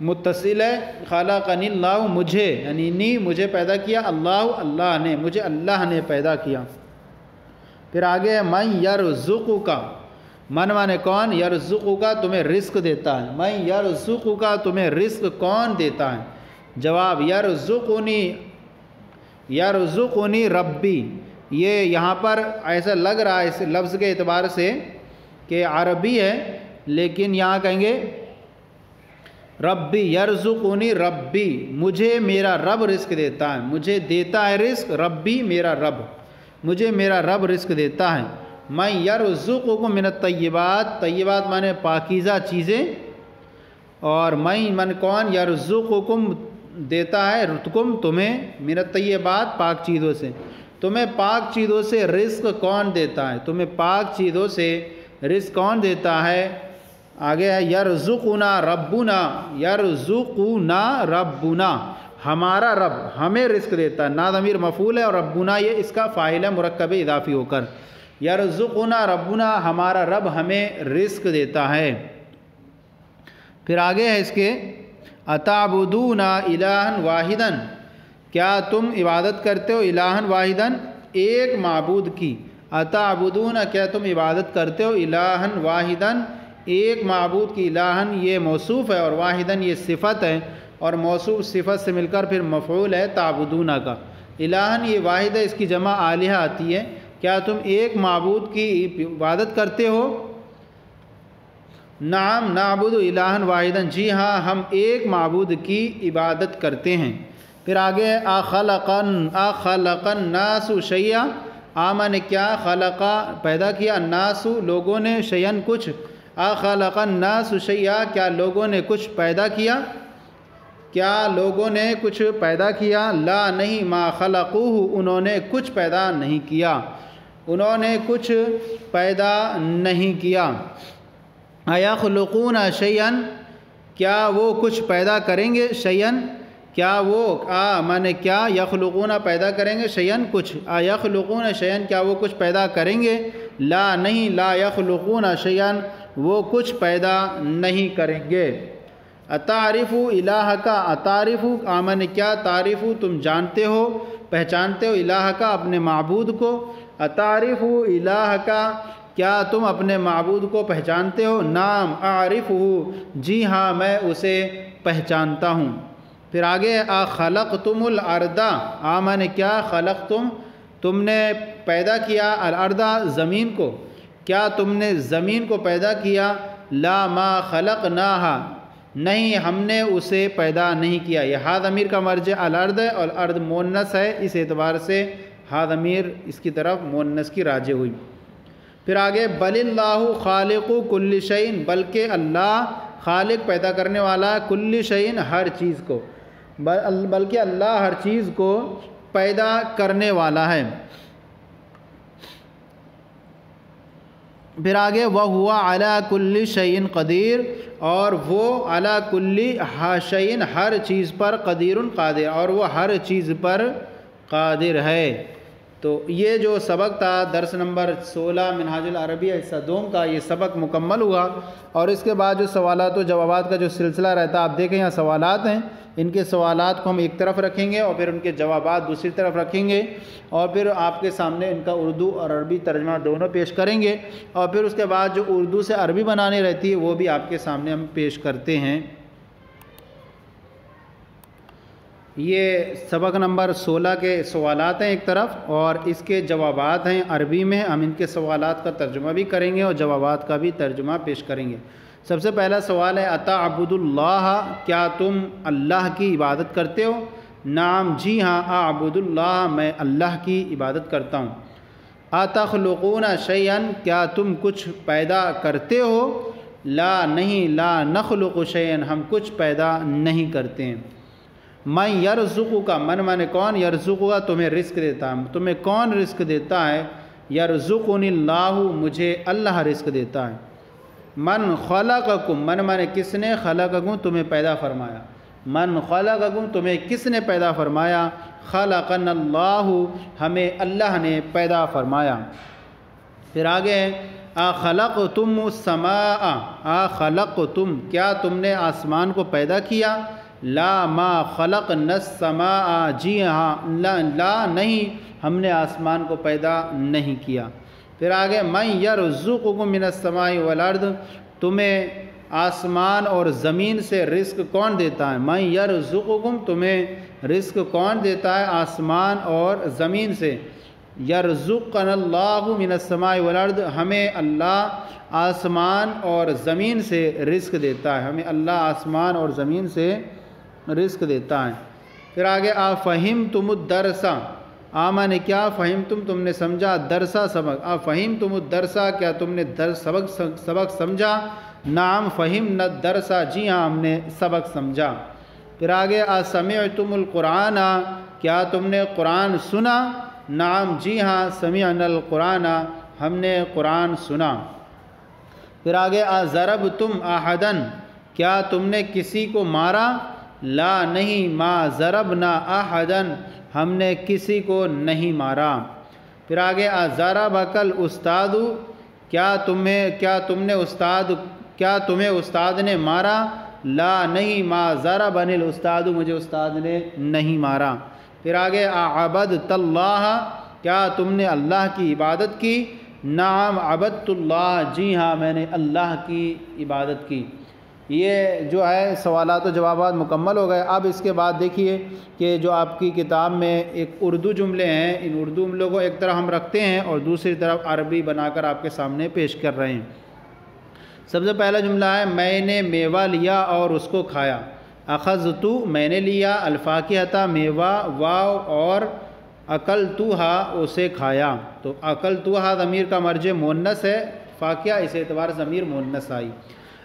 متصل ہے، خلقنی اللہ مجھے، یعنی نی مجھے پیدا کیا، اللہ اللہ نے، مجھے اللہ نے پیدا کیا۔ پھر آگے ہے من یرزقک، من مانے کون، یرزقک تمہیں رزق دیتا ہے، من یرزقک تمہیں رزق کون دیتا ہے؟ جواب یرزقنی، یرزقنی ربی، یہ یہاں پر ایسا لگ رہا ہے اس لفظ کے اعتبار سے کہ عربی ہے، لیکن یہاں کہیں گے ربی، یرزقنی ربی، مجھے میرا رب رزق دیتا ہے، مجھے دیتا ہے رزق، ربی میرا رب، مجھے میرا رب رزق دیتا ہے۔ من یرزقکم من الطیبات، طیبات مانے پاکیزہ چیزیں، اور من کون، یرزقکم دیتا ہے رزقکم تمہیں، من الطیبات پاک چیزوں سے، تمہیں پاک چیزوں سے رزق کون دیتا ہے، تمہیں پاک چیزوں سے رزق کون دیتا ہے؟ آگے ہے یرزقنا ربنا، یرزقنا ربنا، ہمارا رب ہمیں رزق دیتا ہے، نا ضمیر مفعول ہے اور ربنا یہ اس کا فاعل ہے مرکب اضافی ہو کر، یرزقنا ربنا ہمارا رب ہمیں رزق دیتا ہے۔ پھر آگے ہے اس کے اتعبدون الہا واحدا، کیا تم عبادت کرتے ہو الہا واحدا ایک معبود کی، اتعبدون کیا تم عبادت کرتے ہو الہا واحدا ایک معبود کی، الہا یہ موصوف ہے اور واحدا یہ صفت ہے، اور موصوف صفت سے مل کر پھر مفعول ہے تعبدون کا، الہا یہ واحد ہے، اس کی جمع الہہ آتی ہے، کیا تم ایک معبود کی عبادت کرتے ہو؟ نعم نعبد الہا واحدا، جی ہاں ہم ایک معبود کی عبادت کرتے ہیں۔ پھر آگے اخلق الناس شیئا، آمن نے کیا، خلقا پیدا کیا، الناس لوگوں نے، شیئن کچھ، اخلق الناس شیئا کیا لوگوں نے کچھ پیدا کیا، کیا لوگوں نے کچھ پیدا کیا، لا نہیں، ما خلقوہ انہوں نے کچھ پیدا نہیں کیا، انہوں نے کچھ پیدا نہیں کیا۔ ایخلقون شیئا کیا وہ کچھ پیدا کریں گے، شیئن کیا وہ، مانے کیا، یخلقون پیدا کریں گے، شیئن کچھ، ایخلقون شیئن کیا وہ کچھ پیدا کریں گے، لا نہیں، لا یخلقون شیئن وہ کچھ پیدا نہیں کریں گے۔ اتعرف الہ کا، اتعرف آمن کیا، تعریف تم جانتے ہو پہچانتے ہو، الہ کا اپنے معبود کو، اتعرف الہ کا کیا تم اپنے معبود کو پہچانتے ہو، نعم اعرفہ جی ہاں میں اسے پہچانتا ہوں۔ پھر آگے اخلقتم الارض، آمن کیا، خلقتم تم نے پیدا کیا، الارض زمین کو، کیا تم نے زمین کو پیدا کیا، لا ما خلقناہا نہیں ہم نے اسے پیدا نہیں کیا، یہ ہا ضمیر کا مرجع الارض ہے اور ارض مؤنث ہے، اس اعتبار سے ہا ضمیر اس کی طرف مؤنث کی راجع ہوئی۔ پھر آگے بل اللہ خالق کل شیء، بلکہ اللہ خالق پیدا کرنے والا کل شیء ہر چیز کو، بلکہ اللہ ہر چیز کو پیدا کرنے والا ہے۔ پھر آگے وَهُوَ عَلَى كُلِّ شَيْءٍ قدیر، اور وہ عَلَى كُلِّ شَيْءٍ ہر چیز پر قدیر قادر، اور وہ ہر چیز پر قادر ہے۔ تو یہ جو سبق تھا درس نمبر 16 منہاج العربیہ حصہ دوم کا، یہ سبق مکمل ہوا، اور اس کے بعد جو سوالات و جوابات کا جو سلسلہ رہتا، آپ دیکھیں یہاں سوالات ہیں، ان کے سوالات کو ہم ایک طرف رکھیں گے اور پھر ان کے جوابات دوسری طرف رکھیں گے، اور پھر آپ کے سامنے ان کا اردو اور عربی ترجمہ دونوں پیش کریں گے، اور پھر اس کے بعد جو اردو سے عربی بنانی رہتی ہے وہ بھی آپ کے سامنے ہم پیش کرتے ہیں۔ یہ سبق نمبر 16 کے سوالات ہیں ایک طرف، اور اس کے جوابات ہیں عربی میں، ہم ان کے سوالات کا ترجمہ بھی کریں گے اور جوابات کا بھی ترجمہ پیش کریں گے۔ سب سے پہلا سوال ہے اتعبد اللہ، کیا تم اللہ کی عبادت کرتے ہو؟ نعم جی ہاں، اعبد اللہ میں اللہ کی عبادت کرتا ہوں۔ اتخلقون شیئا کیا تم کچھ پیدا کرتے ہو؟ لا نہیں، لا نخلق شیئا ہم کچھ پیدا نہیں کرتے ہیں۔ من یرزقک، من مانے کون، یرزقک تمہیں رزق دیتا ہے، تمہیں کون رزق دیتا ہے؟ یرزقنی اللہ مجھے اللہ رزق دیتا ہے۔ من خلقکم، من مانے کس نے، خلقکم تمہیں پیدا فرمایا، من خلقکم تمہیں کس نے پیدا فرمایا، خلقنا اللہ ہمیں اللہ نے پیدا فرمایا۔ پھر آگے اخلقتم السماء، اخلقتم کیا تم نے آسمان کو پیدا کیا؟ لا ما خلقنا السماء، جی ہاں لا نہیں ہم نے آسمان کو پیدا نہیں کیا۔ پھر آگے من یرزقکم من السماء والارض، تمہیں آسمان اور زمین سے رزق کون دیتا ہے؟ من یرزقکم، تمہیں رزق کون دیتا ہے آسمان اور زمین سے؟ یرزقنا اللہ من السماء والارض، ہمیں اللہ آسمان اور زمین سے رزق دیتا ہے، ہمیں اللہ آسمان اور زمین سے رزق دیتا ہے۔ پھر آگے افہمتم الدرس، آمن کیا فہمتم تم نے سمجھا، درسا سبق، افہمتم الدرس کیا تم نے سبق سمجھا؟ نعم فہمنا الدرس، جی ہاں ہم نے سبق سمجھا۔ پھر آگے اسمعتم القرآن، کیا تم نے قرآن سنا؟ نعم جی ہاں سمعنا القرآن، ہم نے قرآن سنا۔ پھر آگے اضربتم احدا، کیا تم نے کسی کو مارا؟ لا نہیں، ما ضربنا احدا، ہم نے کسی کو نہیں مارا۔ پھر آگے اضربک الاستاذ، کیا تمہیں استاد نے مارا؟ لا نہیں، ما ضربنی الاستاذ، مجھے استاد نے نہیں مارا۔ پھر آگے اعبدت اللہ، کیا تم نے اللہ کی عبادت کی؟ نعم عبدت اللہ، جی ہاں میں نے اللہ کی عبادت کی۔ یہ جو ہے سوالات و جوابات مکمل ہو گئے۔ اب اس کے بعد دیکھیے کہ جو آپ کی کتاب میں ایک اردو جملے ہیں، ان اردو جملوں کو ایک طرف ہم رکھتے ہیں اور دوسری طرف عربی بنا کر آپ کے سامنے پیش کر رہے ہیں۔ سب سے پہلا جملہ ہے میں نے میوہ لیا اور اس کو کھایا۔ اخذتو میں نے لیا، الفاکہۃ میوہ، واو اور اکلتھا اسے کھایا۔ تو اکلتھا ضمیر کا مرجع مؤنث ہے، فاکہہ اس اعتبار سے ضمیر مؤنث آئی۔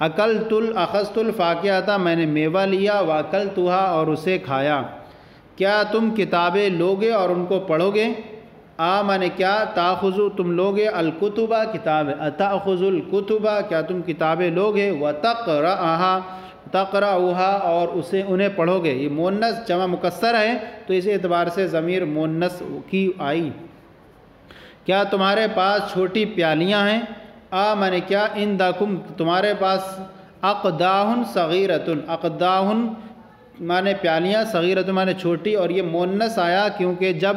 اخذت الفاکہۃ میں نے میوہ لیا، واکلتھا اور اسے کھایا۔ کیا تم کتابیں لوگے اور ان کو پڑھو گے؟ میں کیا تاخذو تم لوگے، الکتب کتاب، اتاخذ الکتب کیا تم کتابیں لوگے، تقرأها اور انہیں پڑھو گے۔ یہ مؤنث جمع مکسر ہے تو اس اعتبار سے ضمیر مؤنث کی آئی۔ کیا تمہارے پاس چھوٹی پیالیاں ہیں؟ میں نے کیا عندکم تمہارے پاس، اقداہن صغیرۃ، اقداہن مانے پیالیاں، صغیرۃ مانے چھوٹی، اور یہ مؤنث آیا کیونکہ جب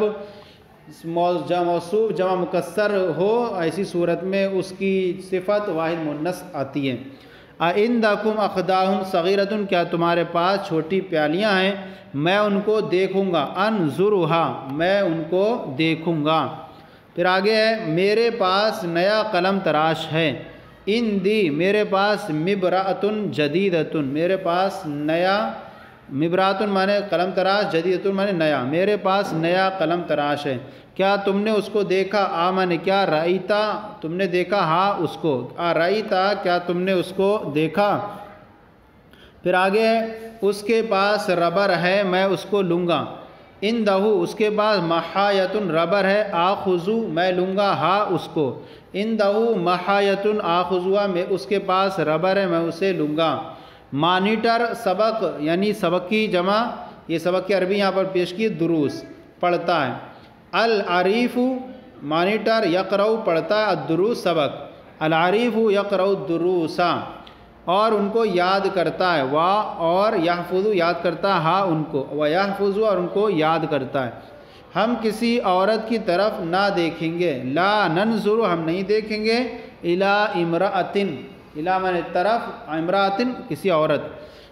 موصوف جمع مکسر ہو ایسی صورت میں اس کی صفت واحد مؤنث آتی ہے۔ عندکم اقداہن صغیرۃ، کیا تمہارے پاس چھوٹی پیالیاں ہیں؟ میں ان کو دیکھوں گا، انظرھا میں ان کو دیکھوں گا۔ پھر آگے ہے میرے پاس نیا قلم تراش ہے، اندی میرے پاس مبرأۃ جدیدۃ، میرے پاس نیا، مبرأۃ مانے قلم تراش، جدیدۃ مانے نیا، میرے پاس نیا قلم تراش ہے۔ کیا تم نے اس کو دیکھا؟ میں نے کیا رأیتا تم نے دیکھا، ہاں اس کو، رأیتا کیا تم نے اس کو دیکھا۔ پھر آگے اس کے پاس ربر ہے، میں اس کو لوں گا، اندہ اس کے پاس محایۃ ربر ہے، آخذو میں لوں گا، ہاں اس کو، اندہ محایۃ آخذوا میں اس کے پاس ربر ہے میں اسے لوں گا۔ مانیٹر سبق یعنی سبق کی جمع، یہ سبق کی عربی یہاں پر پیش کی دروس، پڑھتا ہے۔ العریف مانیٹر، یقرأ پڑھتا ہے، الدروس سبق، العریف یقرأ الدروس اور ان کو یاد کرتا ہے، اور یحفظ یاد کرتا ہے، ہاں ان کو، ویحفظ اور ان کو یاد کرتا ہے۔ ہم کسی عورت کی طرف نہ دیکھیں گے، لا ننظر ہم نہیں دیکھیں گے، الی امرأۃ، الی مانے طرف، امرأۃ کسی عورت،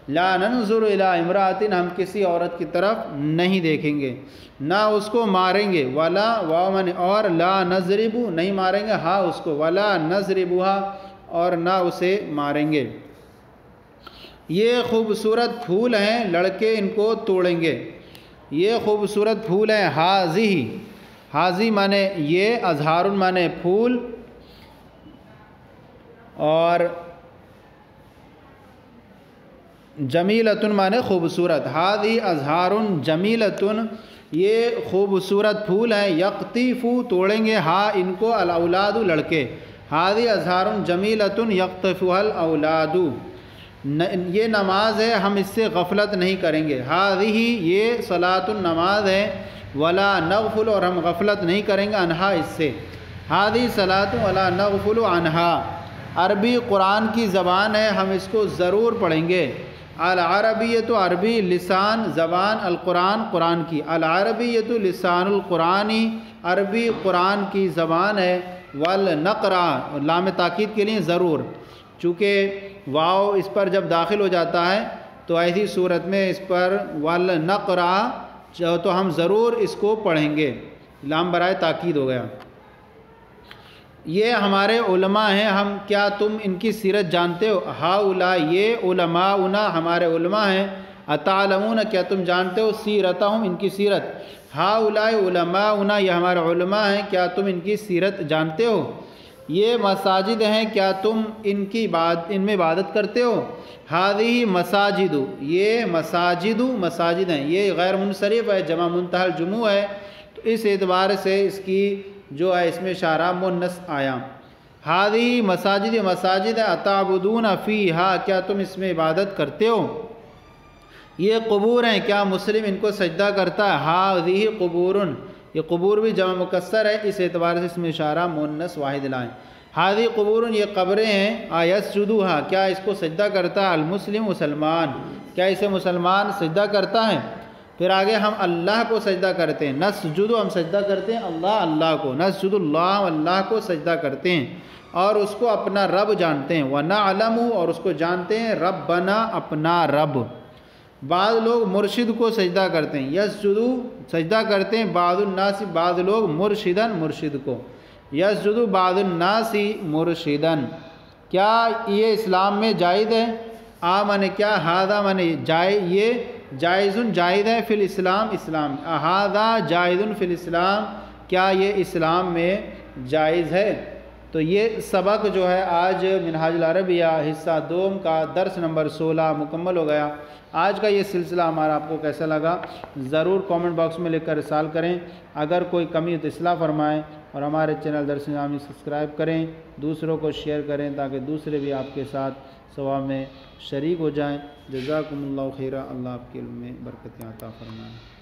لا ننظر الی امرأۃ ہم کسی عورت کی طرف نہیں دیکھیں گے، نہ اس کو ماریں گے، ولا واو مانے اور، لا نضرب نہیں ماریں گے، ہاں اس کو، ولا نضربها اور نہ اسے ماریں گے۔ یہ خوبصورت پھول ہیں، لڑکے ان کو توڑیں گے، یہ خوبصورت پھول ہیں، حاضی مانے یہ، ازہار مانے پھول، اور جمیلتن مانے خوبصورت، ہادی ازہار جمیلتن یہ خوبصورت پھول ہیں، یقطیف توڑیں گے، ہاں ان کو، الاولاد لڑکے، ہادی ازہار جمیلتن یقطفها الاولاد یہ نماز ہے ہم اس سے غفلت نہیں کریں گے، ہادی یہ صلاۃ نماز ہے، ولا نغفل اور ہم غفلت نہیں کریں گے، انہا اس سے، ہادی صلاۃ ولا نغفل عنہا، عربی قرآن کی زبان ہے، ہم اس کو ضرور پڑھیں گے۔ العربیۃ عربی لسان زبان، القرآن قرآن کی، العربیۃ لسان القرآن عربی قرآن کی زبان ہے، والنقرا لام تاکید کے لیے ضرور، چونکہ واو اس پر جب داخل ہو جاتا ہے تو ایسی صورت میں اس پر والنقرا تو ہم ضرور اس کو پڑھیں گے، لام برائے تاکید ہو گیا۔ یہ ہمارے علماء ہیں، ہم کیا تم ان کی سیرت جانتے ہو؟ ہاؤلاء یہ علماؤنا ہمارے علماء ہیں، اتعلمون کیا تم جانتے ہو سیرتہم ان کی سیرت؟ ہاؤلاء علماؤنا یہ ہمارے علماء ہیں، کیا تم ان کی سیرت جانتے ہو؟ یہ مساجد ہیں، کیا تم ان میں عبادت کرتے ہو؟ ہذہ مساجد یہ مساجد ہیں، یہ غیر منصرف ہے، جمع منتہی الجموع ہے، تو اس اعتبار سے اس کی جو ہے اس میں اشارہ مؤنث آیا۔ ہذہ مساجد اتعبدون فیہا کیا تم اس میں عبادت کرتے ہو؟ یہ قبور ہیں، کیا مسلم ان کو سجدہ کرتا ہے؟ ہذہ قبور یہ قبور بھی جمع مکسر ہے، اس اعتبار سے اس میں اشارہ مؤنث واحد لائیں۔ ہذہ قبور یہ قبریں ہیں، یسجدوہا کیا اس کو سجدہ کرتا ہے؟ المسلم مسلمان کیا اسے مسلمان سجدہ کرتا ہے؟ پھر آگے ہم اللہ کو سجدہ کرتے ہیں، نسجد ہم سجدہ کرتے ہیں اللہ کو، نسجد اللہ اللہ کو سجدہ کرتے ہیں اور اس کو اپنا رب جانتے ہیں، ونعلم اور اس کو جانتے ہیں ربنا اپنا رب۔ بعض لوگ مرشد کو سجدہ کرتے ہیں، یسجدو سجدہ کرتے ہیں بعض الناس بعض لوگ مرشد کو، یسجدو بعض الناس مرشدن کیا یہ اسلام میں جائز ہے؟ مانے کیا، ہذا مانے یہ جائز ہے فی الاسلام اسلام، ہذا جائز فی الاسلام کیا یہ اسلام میں جائز ہے؟ تو یہ سبق جو ہے آج منہاج العربیہ حصہ دوم کا درس نمبر 16 مکمل ہو گیا۔ آج کا یہ سلسلہ ہمارا آپ کو کیسا لگا ضرور کامنٹ باکس میں لکھ کر ارسال کریں، اگر کوئی کمی ہو تو اصلاح فرمائیں، اور ہمارے چینل درس نظامی سبسکرائب کریں، دوسروں کو شیئر کریں تاکہ دوسرے بھی آپ کے ساتھ ثواب میں شریک ہو جائیں۔ جزاکم اللہ خیرہ، اللہ آپ کے علم میں برکتیں عطا فرمائیں۔